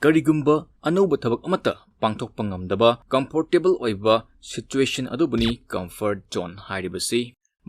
Karigumba anauba thabak amata pangthokpa ngamdaba comfortable oiba situation adubuni comfort zone hairibasi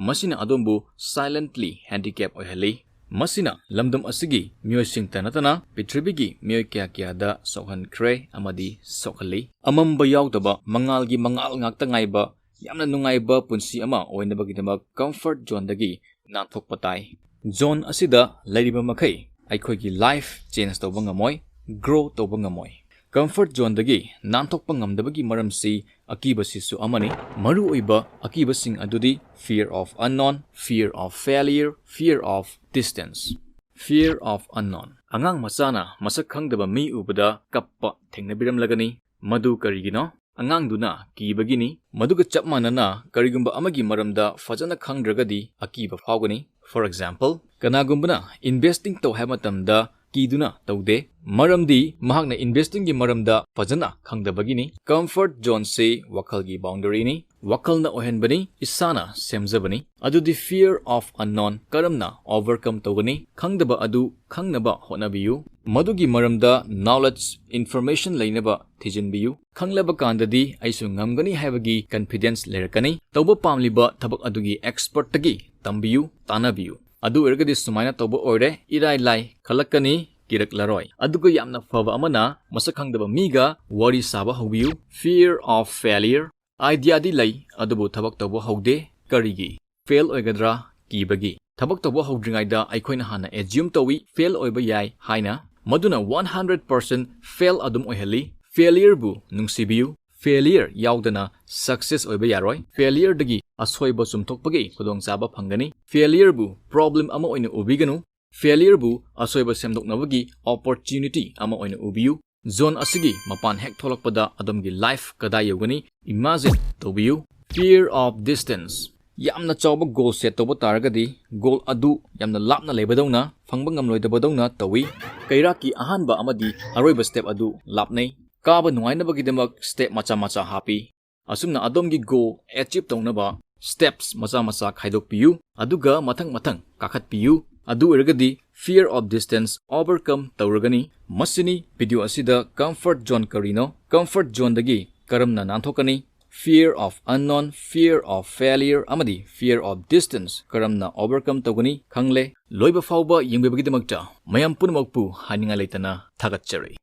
masina adombu silently handicap oihali masina lamdam asigi myoising tanatana pitribigi myoy kya da sokhankhre amadi sokhali amamba yaudaba mangalgi mangal ngakta ngaiba yamna nungaiba punsi ama oinabagidamak comfort zone dagi nanthokpa tai zone asida lairiba makai aikhoigi life change tawba ngamoi grow tawba ngamoi comfort zone dagi nanthokpa ngamdabagi maramsi akibasisu amani maru oiba akibasing adudi fear of unknown, fear of failure, fear of distance, fear of unknown. Angang masana masak khangdaba mi ubada kappa thengnabiram lagani madu karigino angang duna kibagini maduga chapmanana karigumba amagi maramda fajana khangdragadi akiba phawgani. For example, kanagumbana investing to hamatamda kiduna taude maramdi mahakna investing gi maramda fajana khangdabagini. Comfort zone se wakal gi boundary ni wakal na ohenbani isana semjabani adudi fear of unknown karamna overcome tawgani khangdaba adu khangnaba honabiyu madugi maramda knowledge information leinaba thijinbiyu khanglaba kandadi aisu ngamgani haibagi confidence lerakani tawba pamliba thabak adugi expert tagi tambiyu tanabiyu adu ergadi sumaina tawba oire irai lai khalakani kirak laroi adugo yamna fava amana masakhangdaba miga wari saba hobiyu fear of failure idea di lai adubu thabak tawba haude karigi fail oigadra kibagi thabak tawba haudringaida aikhoina hana assume tawi fail oiba yai haina maduna 100% fail adum oihali failure bu nungsibiyu failure yaudana success oiba yaroi failure dagi asoiba sumthokpagi khudongchaba phangani failure bu problem ama oina ubiganu failure bu asoiba semdoknabagi opportunity ama oina ubiyu zone asigi mapan hek tholakpada adamgi life kada yogani imagine tobiyu fear of distance yamna chawba goal set toba taragadi goal adu yamna lapna lebadawna phangba ngamloidabadawna tawi kairaki ahanba amadi aroiba step adu lapnei kaba nungainabagidamak step macha macha happy asumna adomgi goal achieve tawnaba steps macha macha khaidokpiyu aduga mathang kakhatpiyu adu ergadi fear of distance overcome tawragani masini video asida comfort zone karino comfort zone dagi karamna nanthokani fear of unknown fear of failure amadi fear of distance karamna overcome tawgani khangle loiba fawba yengbebagidamakta mayam punamakpu haninga leitana thagatchari